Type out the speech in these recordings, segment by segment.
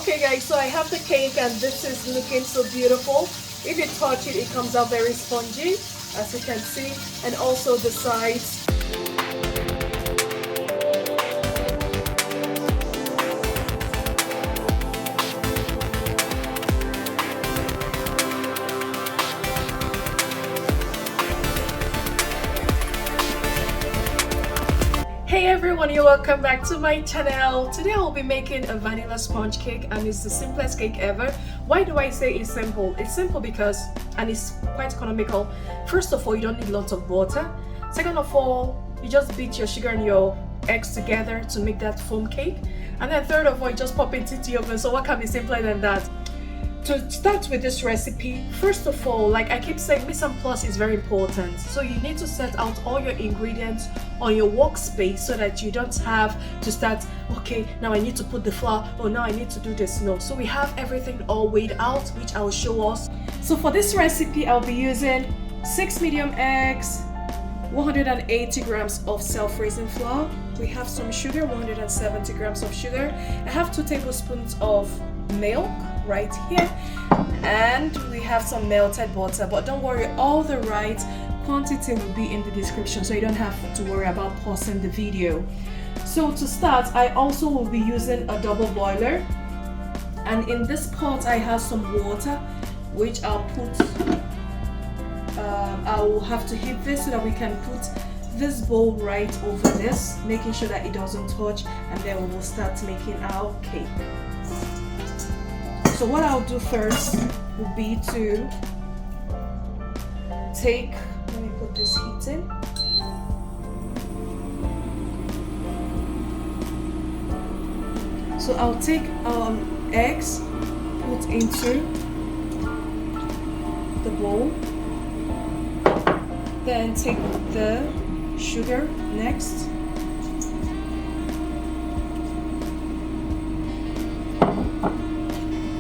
Okay guys, so I have the cake and this is looking so beautiful. If you touch it, it comes out very spongy, as you can see, and also the sides. Hey everyone, you're welcome back to my channel. Today I'll be making a vanilla sponge cake and it's the simplest cake ever. Why do I say it's simple? It's simple because, and it's quite economical. First of all, you don't need lots of butter. Second of all, you just beat your sugar and your eggs together to make that foam cake. And then third of all, you just pop it into the oven. So what can be simpler than that? To start with this recipe, first of all, like I keep saying, mise en place is very important. So you need to set out all your ingredients on your workspace so that you don't have to start, okay, now I need to put the flour, oh now I need to do this. No, so we have everything all weighed out, which I will show us. So for this recipe, I'll be using 6 medium eggs, 180 grams of self-raising flour. We have some sugar, 170 grams of sugar. I have 2 tablespoons of milk right here, and we have some melted butter, but don't worry, all the right quantity will be in the description, so you don't have to worry about pausing the video. So to start, I also will be using a double boiler, and in this pot I have some water which I'll put I will have to heat this so that we can put this bowl right over this, making sure that it doesn't touch, and then we will start making our cake. So what I'll do first will be to take, let me put this heat in. So I'll take eggs, put into the bowl, then take the sugar next.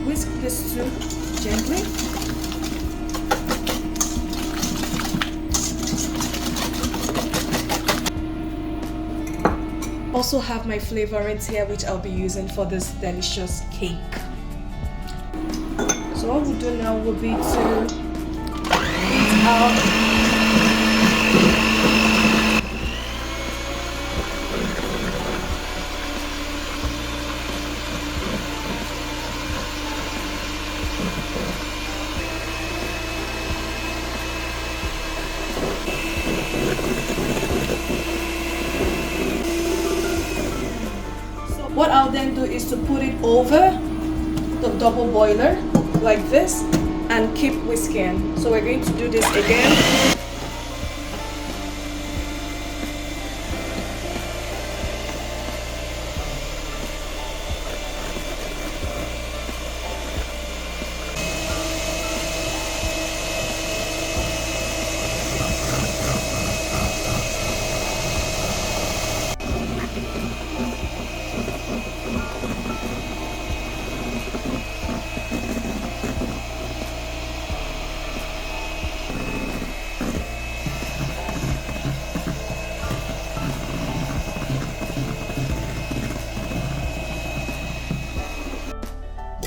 Whisk this too gently. Also have my flavorants here which I'll be using for this delicious cake. So what we'll do now will be to heat out What I'll then do is to put it over the double boiler like this and keep whisking. So we're going to do this again.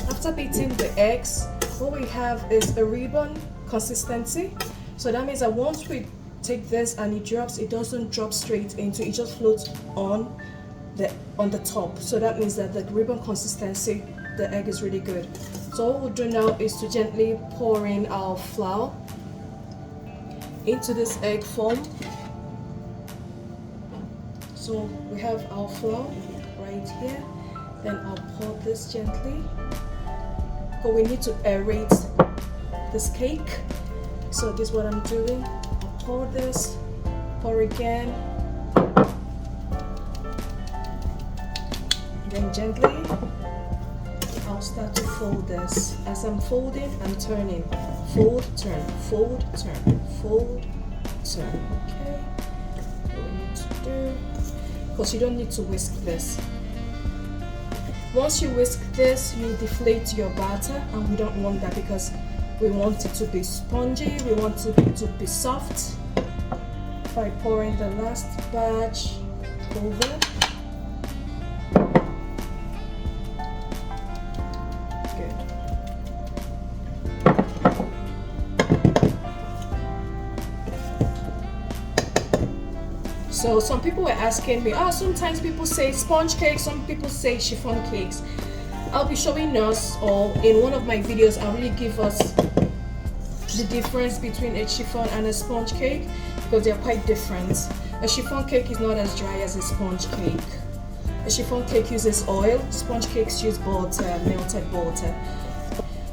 After beating the eggs, what we have is a ribbon consistency. So that means that once we take this and it drops, it doesn't drop straight into, it just floats on the top. So that means that the ribbon consistency, the egg is really good. So what we'll do now is to gently pour in our flour into this egg foam. So we have our flour right here. Then I'll pour this gently. But we need to aerate this cake. So this is what I'm doing. I'll pour this, pour again. Then gently, I'll start to fold this. As I'm folding, I'm turning. Fold, turn, fold, turn, fold, turn. Okay, what we need to do, because you don't need to whisk this. Once you whisk this, you deflate your batter, and we don't want that because we want it to be spongy, we want it to be soft. By pouring the last batch over. So some people were asking me, sometimes people say sponge cakes, some people say chiffon cakes. I'll be showing us, or in one of my videos, I'll really give us the difference between a chiffon and a sponge cake, because they're quite different. A chiffon cake is not as dry as a sponge cake. A chiffon cake uses oil, sponge cakes use butter, melted butter.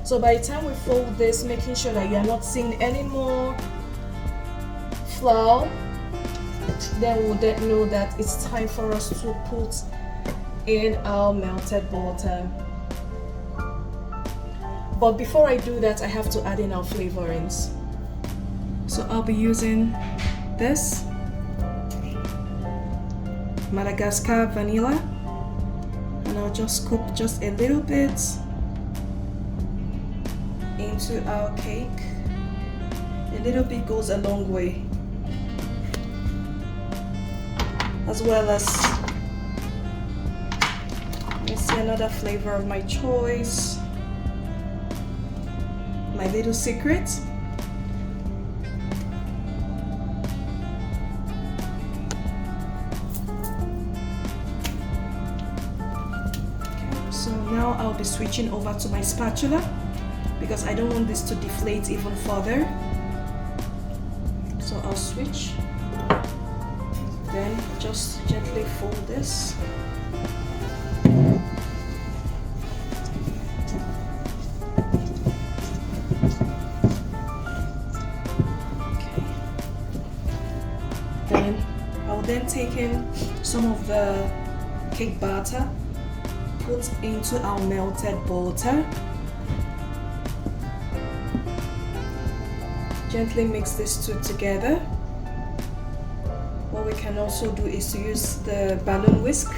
So by the time we fold this, making sure that you're not seeing any more flour, then we'll then know that it's time for us to put in our melted butter. But before I do that, I have to add in our flavorings. So I'll be using this Madagascar vanilla, and I'll just scoop just a little bit into our cake. A little bit goes a long way. As well as, let's see, another flavor of my choice, my little secret. Okay, so now I'll be switching over to my spatula because I don't want this to deflate even further. So I'll switch. Then just gently fold this. Okay. Then I'll then take in some of the cake batter, put into our melted butter. Gently mix these two together. What we can also do is to use the balloon whisk.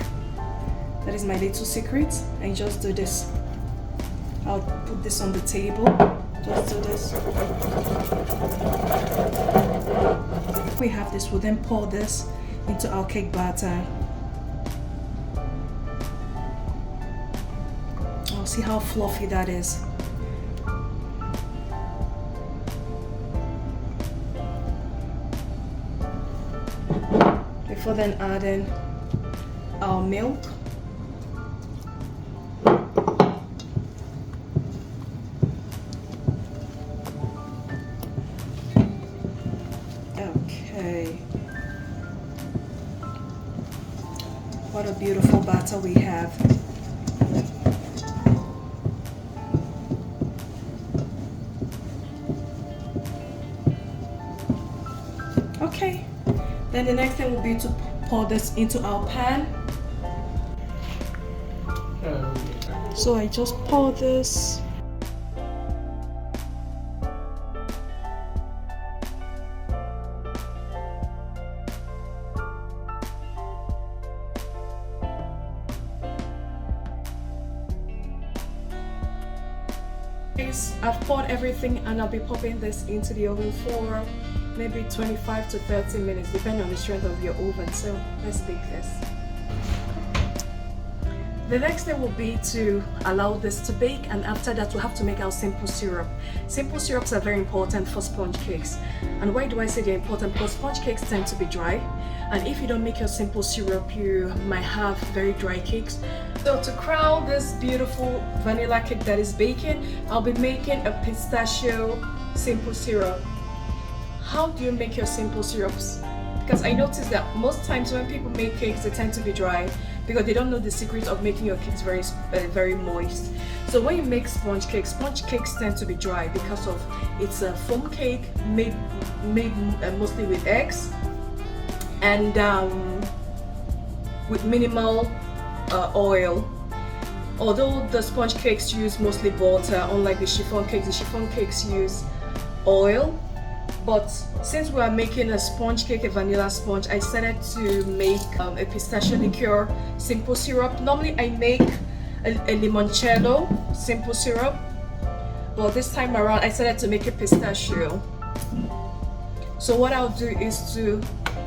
That is my little secret. And just do this. I'll put this on the table. Just do this. We have this. We'll then pour this into our cake batter. Oh, see how fluffy that is. Before then adding our milk. Okay. What a beautiful batter we have. Okay. Then the next thing will be to pour this into our pan. So I just pour this. I've poured everything and I'll be popping this into the oven for maybe 25 to 30 minutes, depending on the strength of your oven. So let's bake this. The next thing will be to allow this to bake, and after that we'll have to make our simple syrup. Simple syrups are very important for sponge cakes. And why do I say they're important? Because sponge cakes tend to be dry, and if you don't make your simple syrup, you might have very dry cakes. So to crown this beautiful vanilla cake that is baking, I'll be making a pistachio simple syrup. How do you make your simple syrups? Because I noticed that most times when people make cakes, they tend to be dry because they don't know the secret of making your cakes very moist. So when you make sponge cakes tend to be dry because of it's a foam cake made mostly with eggs and with minimal oil. Although the sponge cakes use mostly butter, unlike the chiffon cakes use oil. But since we are making a sponge cake, a vanilla sponge, I decided to make a pistachio liqueur simple syrup. Normally I make a limoncello simple syrup, but this time around I decided to make a pistachio. So what I'll do is to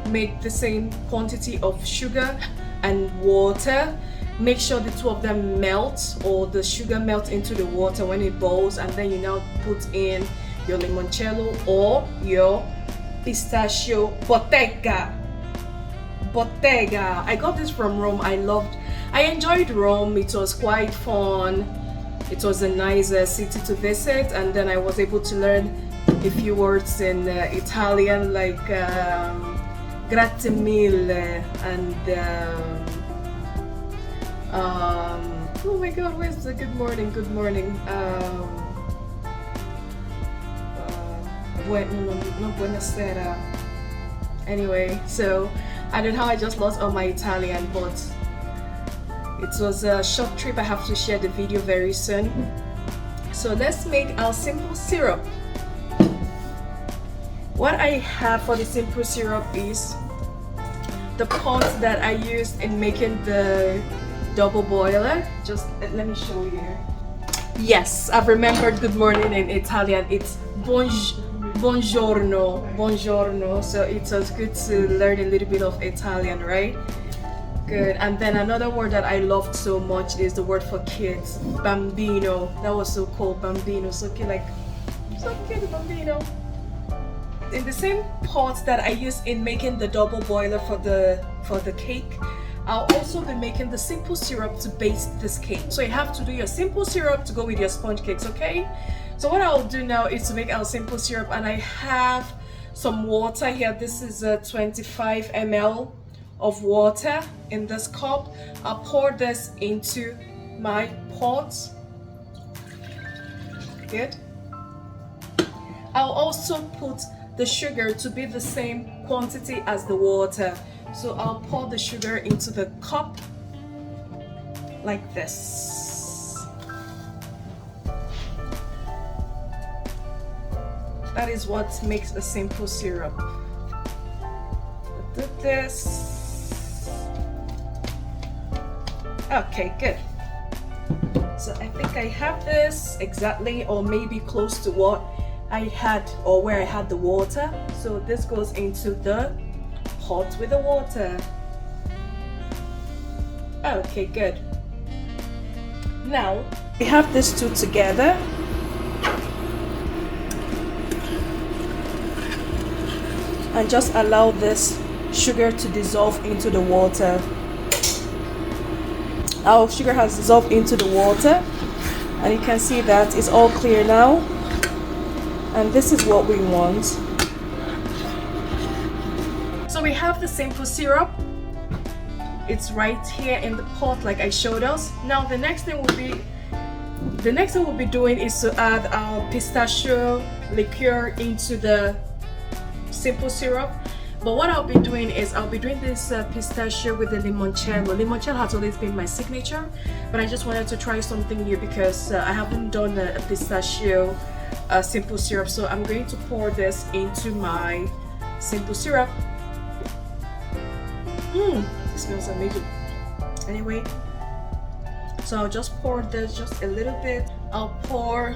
make the same quantity of sugar and water. Make sure the two of them melt, or the sugar melt into the water when it boils, and then you now put in your limoncello or your pistachio bottega. bottega. I got this from Rome. I enjoyed Rome. It was quite fun. It was a nice city to visit, and then I was able to learn a few words in Italian, like grazie mille and oh my god, where's the good morning? Good morning. No, buonasera. Anyway, so I don't know how I just lost all my Italian, but it was a short trip. I have to share the video very soon. So let's make our simple syrup. What I have for the simple syrup is the pot that I used in making the double boiler. Just let me show you. Yes, I've remembered good morning in Italian. It's buongiorno. So it was good to learn a little bit of Italian, right? Good. And then another word that I loved so much is the word for kids, bambino. That was so cool, bambino. So cute, like so cute, bambino. In the same pot that I used in making the double boiler for the cake, I'll also be making the simple syrup to base this cake. So you have to do your simple syrup to go with your sponge cakes, okay? So what I'll do now is to make our simple syrup, and I have some water here. This is a 25 ml of water in this cup. I'll pour this into my pot. Good. I'll also put the sugar to be the same quantity as the water. So I'll pour the sugar into the cup like this. That is what makes a simple syrup. Do this. Okay, good. So I think I have this exactly, or maybe close to what I had, or where I had the water. So this goes into the pot with the water. Okay, good. Now we have these two together. And just allow this sugar to dissolve into the water. Our sugar has dissolved into the water, and you can see that it's all clear now. And this is what we want. So we have the simple syrup. It's right here in the pot like I showed us. Now the next thing we'll be doing is to add our pistachio liqueur into the simple syrup. But what I'll be doing is I'll be doing this pistachio with the limoncello. Limoncello has always been my signature, but I just wanted to try something new because I haven't done a pistachio simple syrup. So I'm going to pour this into my simple syrup. This smells amazing. Anyway, so I'll just pour this just a little bit. I'll pour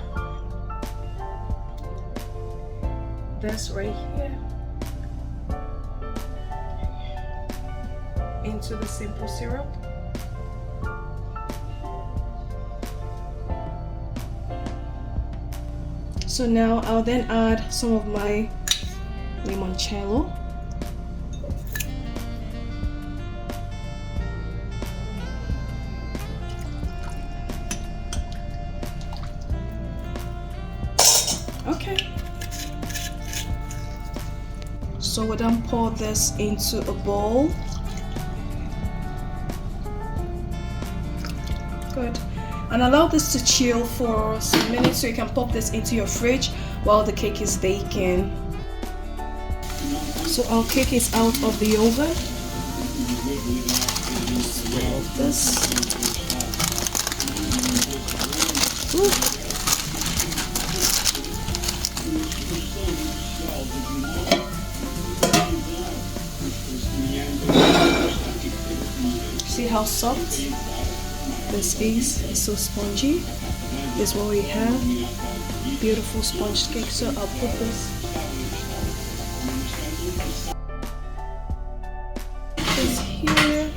this right here into the simple syrup. So now I'll then add some of my limoncello. Okay. So we'll then pour this into a bowl. Good. And allow this to chill for some minutes so you can pop this into your fridge while the cake is baking. So our cake is out of the oven. Swirl this. Ooh. See how soft this is? It's so spongy. This is what we have. Beautiful sponge cake. So I'll put this here.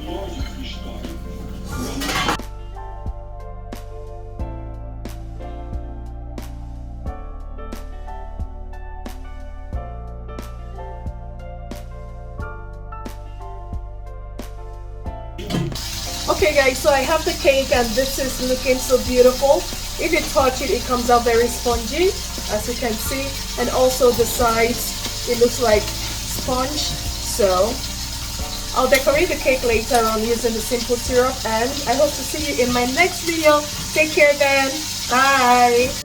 Okay guys, so I have the cake and this is looking so beautiful. If you touch it, it comes out very spongy, as you can see, and also the sides, it looks like sponge. So I'll decorate the cake later on using the simple syrup, and I hope to see you in my next video. Take care then. Bye.